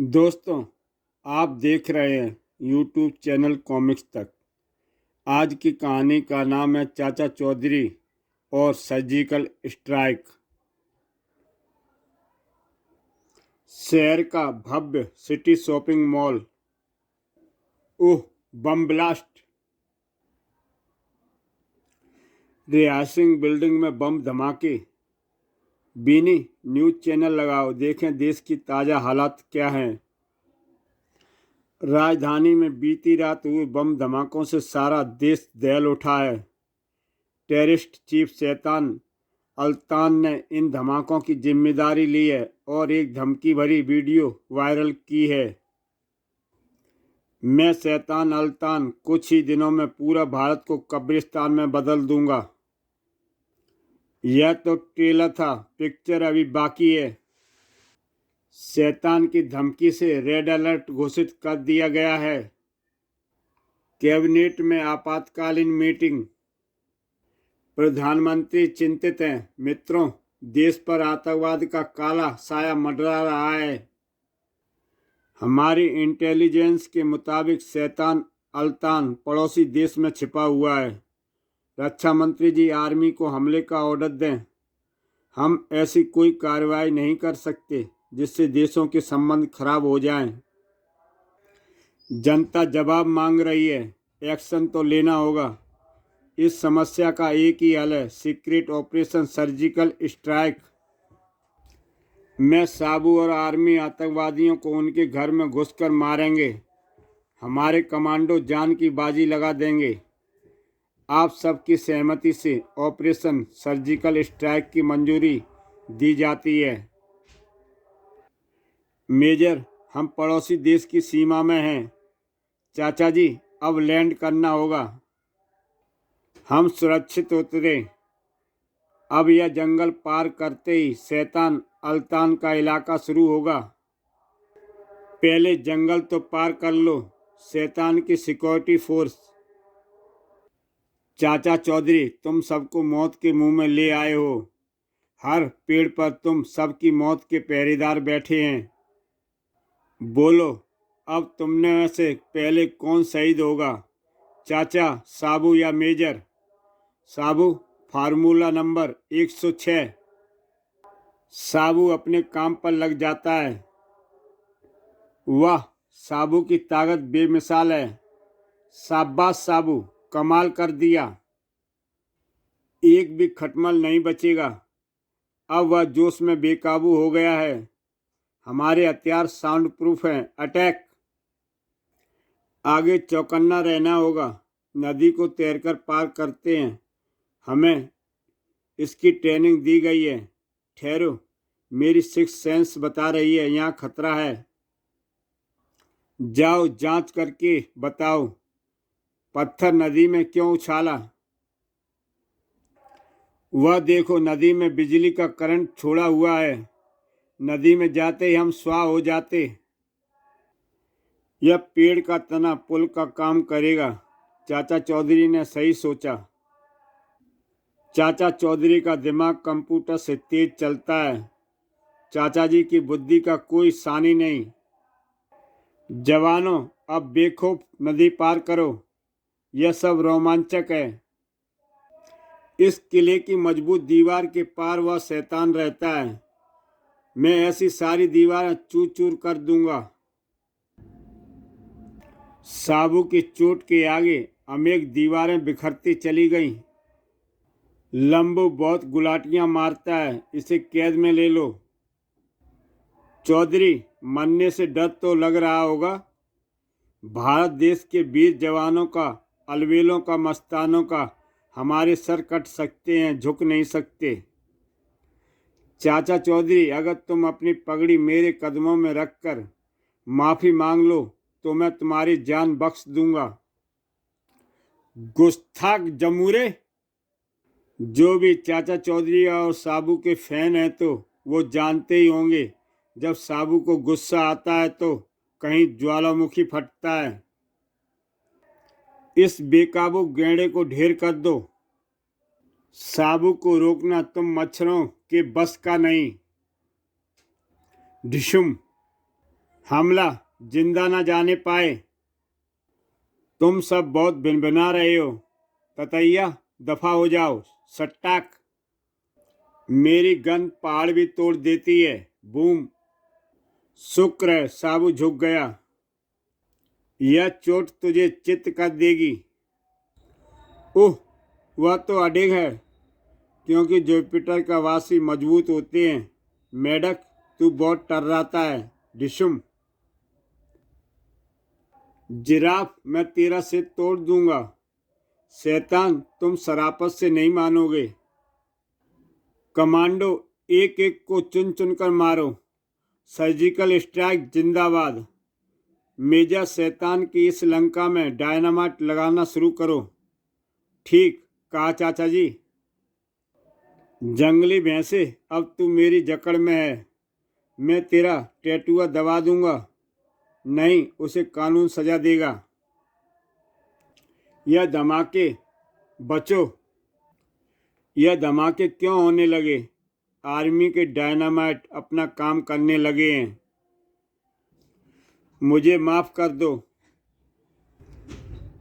दोस्तों, आप देख रहे हैं यूट्यूब चैनल कॉमिक्स तक। आज की कहानी का नाम है चाचा चौधरी और सर्जिकल स्ट्राइक। शहर का भव्य सिटी शॉपिंग मॉल। ओह, बम ब्लास्ट! रिहायशिंग बिल्डिंग में बम धमाके। बीनी, न्यूज़ चैनल लगाओ, देखें देश की ताज़ा हालात क्या हैं। राजधानी में बीती रात हुए बम धमाकों से सारा देश दहल उठा है। टेररिस्ट चीफ शैतान अल्तान ने इन धमाकों की जिम्मेदारी ली है और एक धमकी भरी वीडियो वायरल की है। मैं शैतान अल्तान कुछ ही दिनों में पूरा भारत को कब्रिस्तान में बदल दूंगा। यह तो ट्रेलर था, पिक्चर अभी बाकी है। शैतान की धमकी से रेड अलर्ट घोषित कर दिया गया है। कैबिनेट में आपातकालीन मीटिंग। प्रधानमंत्री चिंतित हैं। मित्रों, देश पर आतंकवाद का काला साया मंडरा रहा है। हमारी इंटेलिजेंस के मुताबिक शैतान अल्तान पड़ोसी देश में छिपा हुआ है। रक्षा मंत्री जी, आर्मी को हमले का ऑर्डर दें। हम ऐसी कोई कार्रवाई नहीं कर सकते जिससे देशों के संबंध खराब हो जाएं। जनता जवाब मांग रही है, एक्शन तो लेना होगा। इस समस्या का एक ही हल है, सीक्रेट ऑपरेशन सर्जिकल स्ट्राइक। मैं साबू और आर्मी आतंकवादियों को उनके घर में घुसकर मारेंगे। हमारे कमांडो जान की बाजी लगा देंगे। आप सबकी सहमति से ऑपरेशन सर्जिकल स्ट्राइक की मंजूरी दी जाती है। मेजर, हम पड़ोसी देश की सीमा में हैं। चाचा जी, अब लैंड करना होगा। हम सुरक्षित उतरे। अब यह जंगल पार करते ही शैतान अल्तान का इलाका शुरू होगा। पहले जंगल तो पार कर लो। शैतान की सिक्योरिटी फोर्स। चाचा चौधरी, तुम सबको मौत के मुंह में ले आए हो। हर पेड़ पर तुम सबकी मौत के पहरेदार बैठे हैं। बोलो, अब तुमने में से पहले कौन शहीद होगा? चाचा, साबू या मेजर? साबू, फार्मूला नंबर 106। साबू अपने काम पर लग जाता है। वाह, साबू की ताकत बेमिसाल है। शाबाश साबू, कमाल कर दिया। एक भी खटमल नहीं बचेगा। अब वह जोश में बेकाबू हो गया है। हमारे हथियार साउंड प्रूफ हैं। अटैक! आगे चौकन्ना रहना होगा। नदी को तैरकर पार करते हैं। हमें इसकी ट्रेनिंग दी गई है। ठहरो, मेरी सिक्स सेंस बता रही है यहाँ खतरा है। जाओ, जांच करके बताओ, पत्थर नदी में क्यों उछाला? वह देखो, नदी में बिजली का करंट छोड़ा हुआ है। नदी में जाते ही हम स्वाह हो जाते। यह पेड़ का तना पुल का काम करेगा। चाचा चौधरी ने सही सोचा। चाचा चौधरी का दिमाग कंप्यूटर से तेज चलता है। चाचा जी की बुद्धि का कोई सानी नहीं। जवानों, अब बेखौफ नदी पार करो। यह सब रोमांचक है। इस किले की मजबूत दीवार के पार वह शैतान रहता है। मैं ऐसी सारी दीवारें चूर चूर कर दूंगा। साबू की चोट के आगे अनेक दीवारें बिखरती चली गईं। लंबू बहुत गुलाटियां मारता है, इसे कैद में ले लो। चौधरी, मरने से डर तो लग रहा होगा। भारत देश के वीर जवानों का, अलबेलों का, मस्तानों का हमारे सर कट सकते हैं, झुक नहीं सकते। चाचा चौधरी, अगर तुम अपनी पगड़ी मेरे कदमों में रखकर माफी मांग लो तो मैं तुम्हारी जान बख्श दूंगा। गुस्ताख जमूरे! जो भी चाचा चौधरी और साबू के फैन हैं तो वो जानते ही होंगे, जब साबू को गुस्सा आता है तो कहीं ज्वालामुखी फटता है। इस बेकाबू गैंडे को ढेर कर दो। साबू को रोकना तुम मच्छरों के बस का नहीं। ढिशुम! हमला जिंदा न जाने पाए। तुम सब बहुत भिनभिना रहे हो। ततैया दफा हो जाओ सट्टाक। मेरी गन पहाड़ भी तोड़ देती है। बूम। शुक्र है साबू झुक गया। यह चोट तुझे चित्त कर देगी। ओह, वह तो अडिग है, क्योंकि जुपिटर का वासी मजबूत होते हैं। मेढक, तू बहुत टर्राता है। डिशुम। जिराफ, मैं तेरा सिर तोड़ दूंगा। शैतान, तुम शराफत से नहीं मानोगे। कमांडो, एक एक को चुन चुन कर मारो। सर्जिकल स्ट्राइक जिंदाबाद। मेजर, शैतान की इस लंका में डायनामाइट लगाना शुरू करो। ठीक कहा चाचा जी। जंगली भैंसे, अब तू मेरी जकड़ में है। मैं तेरा टैटुआ दबा दूंगा। नहीं, उसे कानून सजा देगा। यह धमाके बचो। यह धमाके क्यों होने लगे? आर्मी के डायनामाइट अपना काम करने लगे हैं। मुझे माफ कर दो।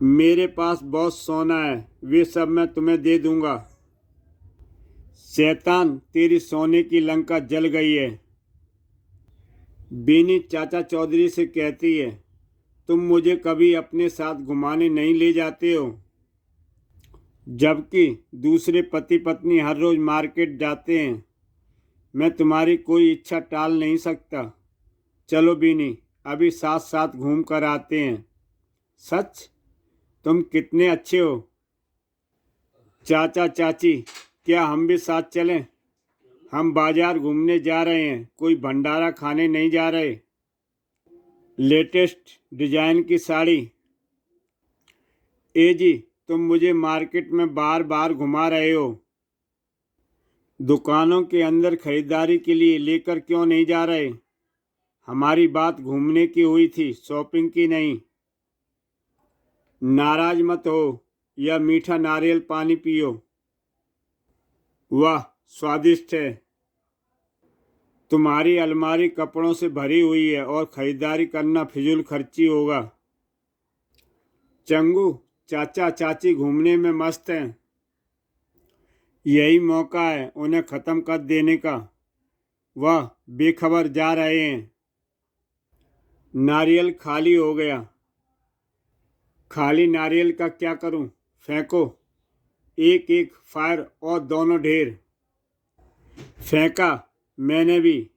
मेरे पास बहुत सोना है, वे सब मैं तुम्हें दे दूंगा। शैतान, तेरी सोने की लंका जल गई है। बीनी चाचा चौधरी से कहती है, तुम मुझे कभी अपने साथ घुमाने नहीं ले जाते हो, जबकि दूसरे पति पत्नी हर रोज मार्केट जाते हैं। मैं तुम्हारी कोई इच्छा टाल नहीं सकता। चलो बीनी, अभी साथ साथ घूम कर आते हैं। सच? तुम कितने अच्छे हो। चाचा चाची, क्या हम भी साथ चलें? हम बाजार घूमने जा रहे हैं, कोई भंडारा खाने नहीं जा रहे। लेटेस्ट डिजाइन की साड़ी। ए जी, तुम मुझे मार्केट में बार बार घुमा रहे हो। दुकानों के अंदर खरीदारी के लिए लेकर क्यों नहीं जा रहे? हमारी बात घूमने की हुई थी, शॉपिंग की नहीं। नाराज मत हो। यह मीठा नारियल पानी पियो। वाह, स्वादिष्ट है। तुम्हारी अलमारी कपड़ों से भरी हुई है और खरीदारी करना फिजूल खर्ची होगा। चंगू, चाचा चाची घूमने में मस्त हैं। यही मौका है उन्हें ख़त्म कर देने का। वह बेखबर जा रहे हैं। नारियल खाली हो गया। खाली नारियल का क्या करूं? फेंको। एक एक फायर और दोनों ढेर। फेंका। मैंने भी।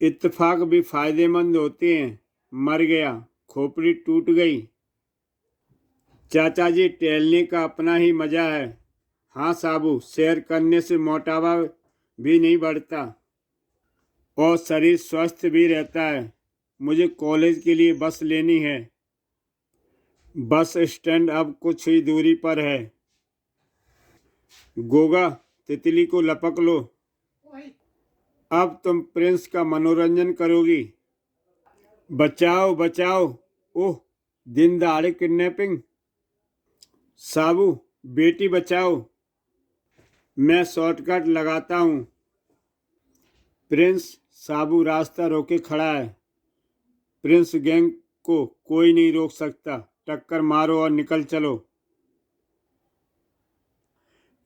इत्तेफाक भी फायदेमंद होते हैं। मर गया। खोपड़ी टूट गई। चाचा जी, टहलने का अपना ही मजा है। हाँ साबू, सैर करने से मोटापा भी नहीं बढ़ता और शरीर स्वस्थ भी रहता है। मुझे कॉलेज के लिए बस लेनी है। बस स्टैंड अब कुछ ही दूरी पर है। गोगा, तितली को लपक लो। अब तुम प्रिंस का मनोरंजन करोगी। बचाओ बचाओ। ओह, दिन दहाड़े किडनैपिंग। साबू, बेटी बचाओ। मैं शॉर्टकट लगाता हूँ। प्रिंस। साबू रास्ता रोके खड़ा है। प्रिंस गैंग को कोई नहीं रोक सकता। टक्कर मारो और निकल चलो।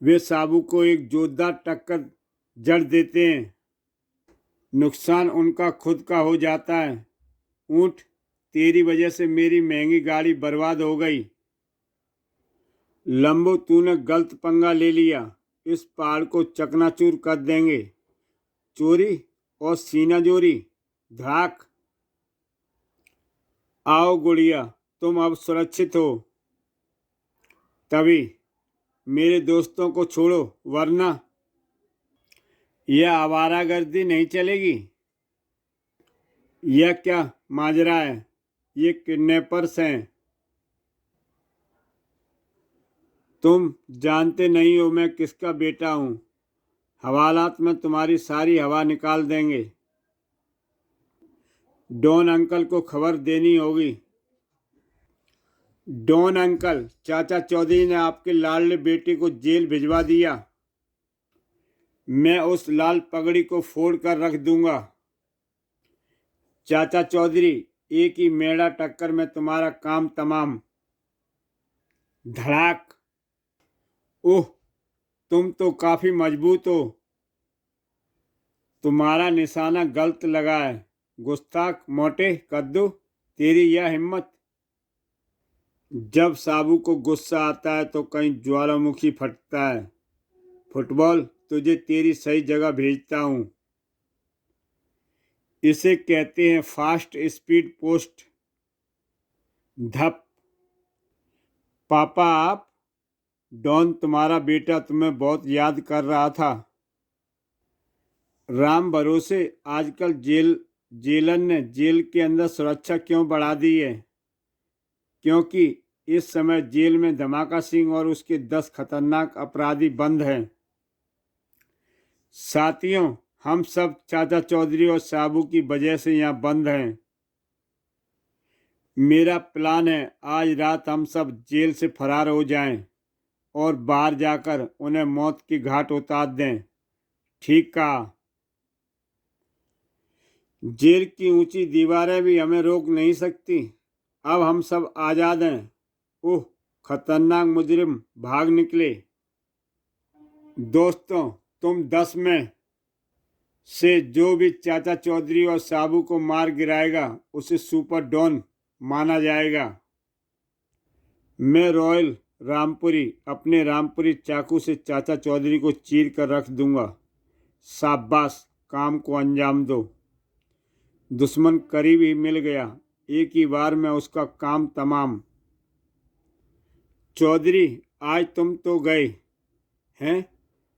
वे साबू को एक जोरदार टक्कर जड़ देते हैं। नुकसान उनका खुद का हो जाता है। ऊँट, तेरी वजह से मेरी महंगी गाड़ी बर्बाद हो गई। लंबू, तूने गलत पंगा ले लिया। इस पहाड़ को चकनाचूर कर देंगे। चोरी और सीना जोरी। धाक। आओ गुड़िया, तुम अब सुरक्षित हो। तभी, मेरे दोस्तों को छोड़ो वरना यह आवारागर्दी नहीं चलेगी। यह क्या माजरा है? ये किडनैपर्स हैं। तुम जानते नहीं हो मैं किसका बेटा हूँ। हवालात में तुम्हारी सारी हवा निकाल देंगे। डॉन अंकल को खबर देनी होगी। डॉन अंकल, चाचा चौधरी ने आपके लाडले बेटे को जेल भिजवा दिया। मैं उस लाल पगड़ी को फोड़ कर रख दूंगा। चाचा चौधरी, एक ही मेड़ा टक्कर में तुम्हारा काम तमाम। धड़ाक। ओह, तुम तो काफी मजबूत हो। तुम्हारा निशाना गलत लगा है, गुस्ताख मोटे कद्दू, तेरी यह हिम्मत। जब साबू को गुस्सा आता है तो कहीं ज्वालामुखी फटता है। फुटबॉल, तुझे तेरी सही जगह भेजता हूँ। इसे कहते हैं फास्ट स्पीड पोस्ट। धप। पापा आप, डॉन तुम्हारा बेटा तुम्हें बहुत याद कर रहा था। राम भरोसे, आजकल जेलन ने जेल के अंदर सुरक्षा क्यों बढ़ा दी है? क्योंकि इस समय जेल में धमाका सिंह और उसके 10 खतरनाक अपराधी बंद हैं। साथियों, हम सब चाचा चौधरी और साबू की वजह से यहाँ बंद हैं। मेरा प्लान है आज रात हम सब जेल से फरार हो जाएं और बाहर जाकर उन्हें मौत की घाट उतार दें। ठीक कहा। जेल की ऊंची दीवारें भी हमें रोक नहीं सकती। अब हम सब आज़ाद हैं। ओह, खतरनाक मुजरिम भाग निकले। दोस्तों, तुम 10 में से जो भी चाचा चौधरी और साबू को मार गिराएगा उसे सुपर डॉन माना जाएगा। मैं रॉयल रामपुरी अपने रामपुरी चाकू से चाचा चौधरी को चीर कर रख दूंगा। शाबाश, काम को अंजाम दो। दुश्मन करीब ही मिल गया, एक ही बार में उसका काम तमाम। चौधरी, आज तुम तो गए हैं।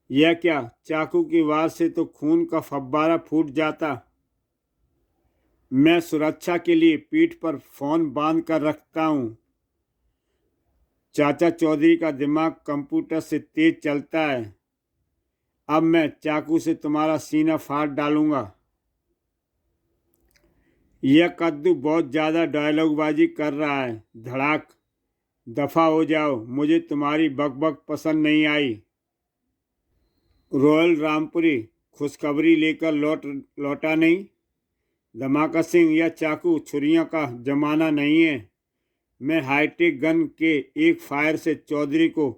यह क्या, चाकू की वार से तो खून का फव्वारा फूट जाता। मैं सुरक्षा के लिए पीठ पर फोन बांध कर रखता हूँ। चाचा चौधरी का दिमाग कंप्यूटर से तेज चलता है। अब मैं चाकू से तुम्हारा सीना फाड़ डालूंगा। यह कद्दू बहुत ज़्यादा डायलॉगबाजी कर रहा है। धड़ाक। दफा हो जाओ, मुझे तुम्हारी बकबक पसंद नहीं आई। रॉयल रामपुरी खुशखबरी लेकर लौटा नहीं। धमाका सिंह, यह चाकू छुरियों का जमाना नहीं है। मैं हाईटेक गन के एक फायर से चौधरी को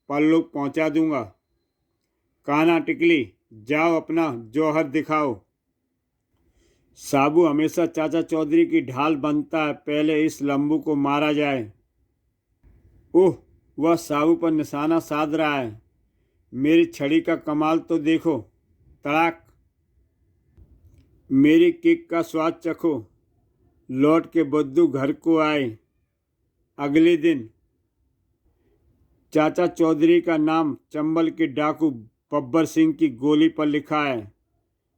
परलोक पहुंचा दूंगा। काना टिकली, जाओ अपना जौहर दिखाओ। साबू हमेशा चाचा चौधरी की ढाल बनता है, पहले इस लंबू को मारा जाए। ओह, वह साबू पर निशाना साध रहा है। मेरी छड़ी का कमाल तो देखो। तड़ाक। मेरी किक का स्वाद चखो। लौट के बुद्धू घर को आए। अगले दिन चाचा चौधरी का नाम चंबल के डाकू बब्बर सिंह की गोली पर लिखा है।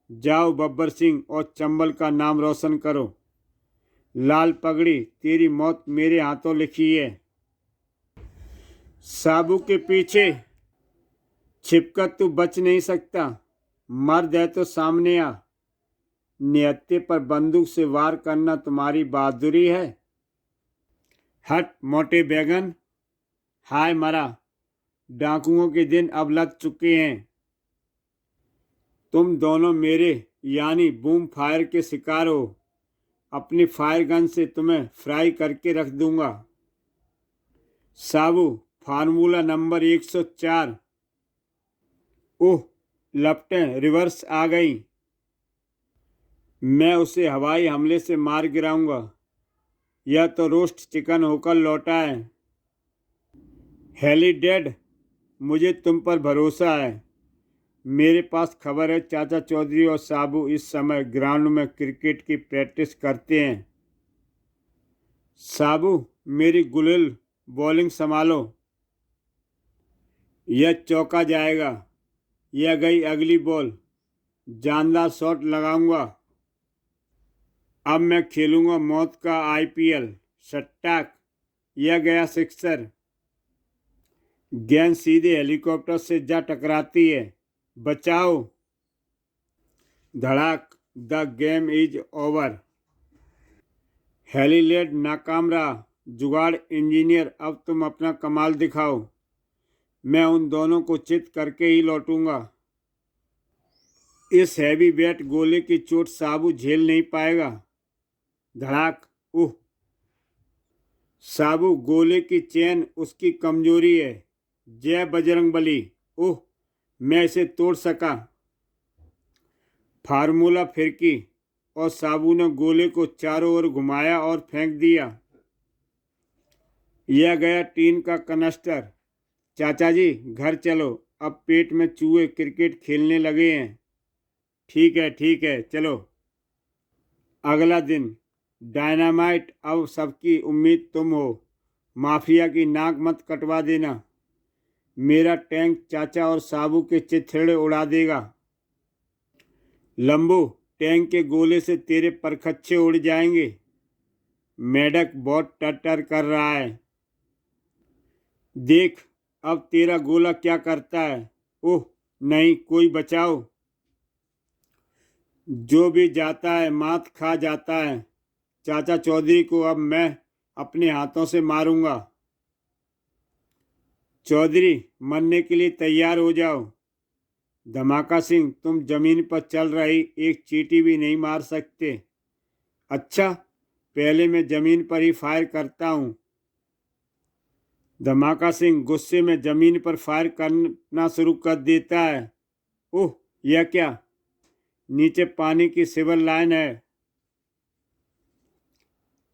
जाओ बब्बर सिंह और चंबल का नाम रोशन करो। लाल पगड़ी, तेरी मौत मेरे हाथों लिखी है। साबू के पीछे छिपकर तू बच नहीं सकता। मर्द है तो सामने आ। निहत्थे पर बंदूक से वार करना तुम्हारी बहादुरी है। हट मोटे बैगन। हाय मरा। डाकुओं के दिन अब लग चुके हैं। तुम दोनों मेरे यानी बूम फायर के शिकार हो। अपनी फायर गन से तुम्हें फ्राई करके रख दूंगा। साबू, फार्मूला नंबर 104। ओह, लपटें रिवर्स आ गई। मैं उसे हवाई हमले से मार गिराऊंगा। यह तो रोस्ट चिकन होकर लौटा है। हेली डेड, मुझे तुम पर भरोसा है। मेरे पास खबर है चाचा चौधरी और साबू इस समय ग्राउंड में क्रिकेट की प्रैक्टिस करते हैं। साबू, मेरी गुलिल बॉलिंग संभालो। यह चौका जाएगा। यह गई अगली बॉल। जानदार शॉट लगाऊंगा। अब मैं खेलूंगा मौत का आईपीएल। सट्टाक। यह गया सिक्सर। गेंद सीधे हेलीकॉप्टर से जा टकराती है। बचाओ। धड़ाक। The game is over. हेलीलैंड नाकाम रहा। जुगाड़ इंजीनियर, अब तुम अपना कमाल दिखाओ। मैं उन दोनों को चित करके ही लौटूंगा। इस हैवी वेट गोले की चोट साबू झेल नहीं पाएगा। धड़ाक। उह। साबू, गोले की चेन उसकी कमजोरी है। जय बजरंगबली। उह, मैं इसे तोड़ सका। फार्मूला फिरकी और साबू ने गोले को चारों ओर घुमाया और फेंक दिया। यह गया टीन का कनस्टर। चाचा जी, घर चलो, अब पेट में चूहे क्रिकेट खेलने लगे हैं। ठीक है, चलो। अगला दिन। डायनामाइट, अब सबकी उम्मीद तुम हो। माफिया की नाक मत कटवा देना। मेरा टैंक चाचा और साबू के चिथड़े उड़ा देगा। लंबू, टैंक के गोले से तेरे परखच्चे उड़ जाएंगे। मेढक बहुत टर टर कर रहा है। देख, अब तेरा गोला क्या करता है। ओह नहीं, कोई बचाओ। जो भी जाता है मात खा जाता है। चाचा चौधरी को अब मैं अपने हाथों से मारूंगा। चौधरी, मरने के लिए तैयार हो जाओ। धमाका सिंह, तुम जमीन पर चल रही एक चींटी भी नहीं मार सकते। अच्छा, पहले मैं जमीन पर ही फायर करता हूँ। धमाका सिंह गुस्से में जमीन पर फायर करना शुरू कर देता है। ओह, यह क्या। नीचे पानी की सिविल लाइन है।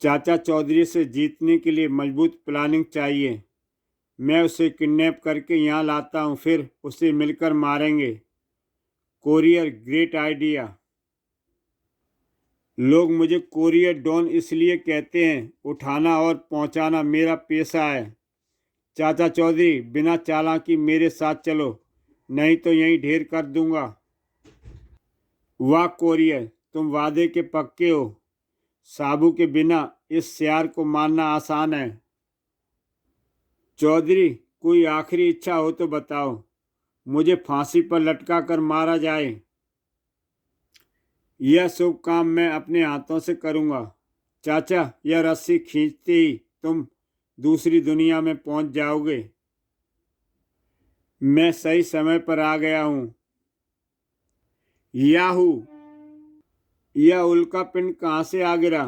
चाचा चौधरी से जीतने के लिए मजबूत प्लानिंग चाहिए। मैं उसे किडनैप करके यहाँ लाता हूँ, फिर उसे मिलकर मारेंगे। Courier, great idea. लोग मुझे कोरियर डॉन इसलिए कहते हैं, उठाना और पहुँचाना मेरा पेशा है। चाचा चौधरी, बिना चालाकी मेरे साथ चलो, नहीं तो यहीं ढेर कर दूंगा। वाह कोरियर, तुम वादे के पक्के हो। साबू के बिना इस सियार को मारना आसान है। चौधरी, कोई आखिरी इच्छा हो तो बताओ। मुझे फांसी पर लटका कर मारा जाए। यह शुभ काम मैं अपने हाथों से करूंगा। चाचा, यह रस्सी खींचते ही तुम दूसरी दुनिया में पहुंच जाओगे। मैं सही समय पर आ गया हूँ। याहू! यह उल्का पिंड कहाँ से आ गिरा।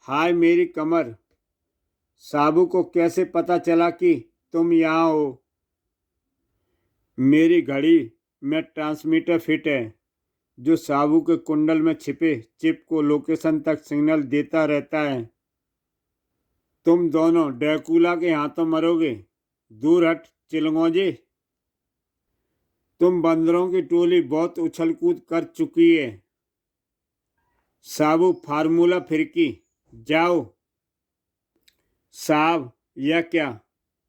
हाय मेरी कमर। साबू को कैसे पता चला कि तुम यहाँ हो। मेरी घड़ी में ट्रांसमीटर फिट है जो साबू के कुंडल में छिपे चिप को लोकेशन तक सिग्नल देता रहता है। तुम दोनों ड्रैकुला के हाथों मरोगे। दूर हट चिलंगोजे। तुम बंदरों की टोली बहुत उछल कूद कर चुकी है। साबू, फार्मूला फिरकी, जाओ। साहब, यह क्या।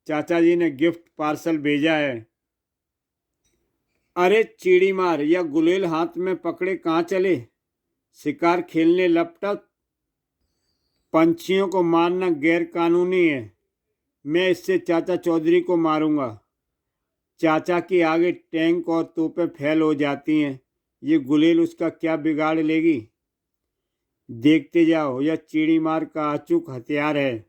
चाचा जी ने गिफ्ट पार्सल भेजा है। अरे चिड़ी मार, यह गुलेल हाथ में पकड़े कहाँ चले। शिकार खेलने लपटा। पंछियों को मारना गैर कानूनी है। मैं इससे चाचा चौधरी को मारूंगा। चाचा के आगे टैंक और तोपें फैल हो जाती हैं। ये गुलेल उसका क्या बिगाड़ लेगी। देखते जाओ, यह चिड़ी मार का अचूक हथियार है।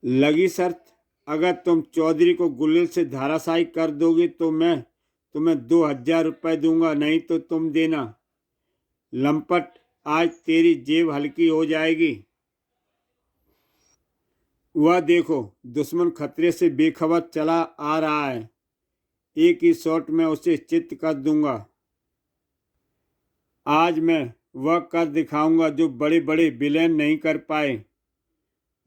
लगी शर्त, अगर तुम चौधरी को गुलेल से धाराशायी कर दोगे तो मैं तुम्हें 2,000 रुपये दूंगा, नहीं तो तुम देना। लंपट, आज तेरी जेब हल्की हो जाएगी। वह देखो, दुश्मन खतरे से बेखबर चला आ रहा है। एक ही शॉट में उसे चित्त कर दूंगा। आज मैं वह कर दिखाऊंगा जो बड़े बड़े विलेन नहीं कर पाए।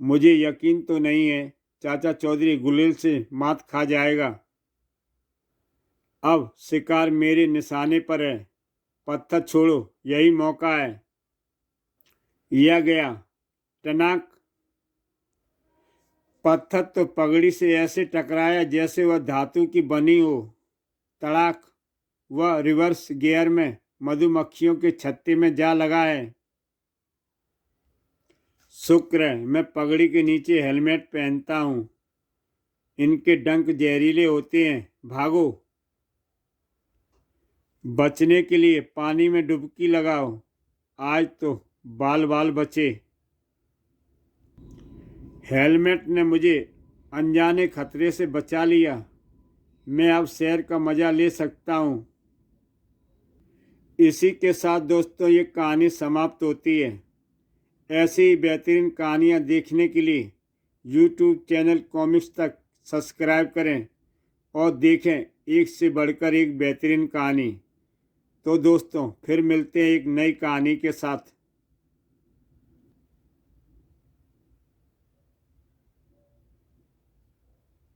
मुझे यकीन तो नहीं है चाचा चौधरी गुलेल से मात खा जाएगा। अब शिकार मेरे निशाने पर है। पत्थर छोड़ो, यही मौका है। यह गया। टनाक। पत्थर तो पगड़ी से ऐसे टकराया जैसे वह धातु की बनी हो। तड़ाक। वह रिवर्स गियर में मधुमक्खियों के छत्ते में जा लगा है। शुक्र है मैं पगड़ी के नीचे हेलमेट पहनता हूँ। इनके डंक जहरीले होते हैं। भागो। बचने के लिए पानी में डुबकी लगाओ। आज तो बाल बाल बचे। हेलमेट ने मुझे अनजाने खतरे से बचा लिया। मैं अब सैर का मज़ा ले सकता हूँ। इसी के साथ दोस्तों ये कहानी समाप्त होती है। ऐसी ही बेहतरीन कहानियाँ देखने के लिए यूट्यूब चैनल कॉमिक्स तक सब्सक्राइब करें और देखें एक से बढ़कर एक बेहतरीन कहानी। तो दोस्तों फिर मिलते हैं एक नई कहानी के साथ।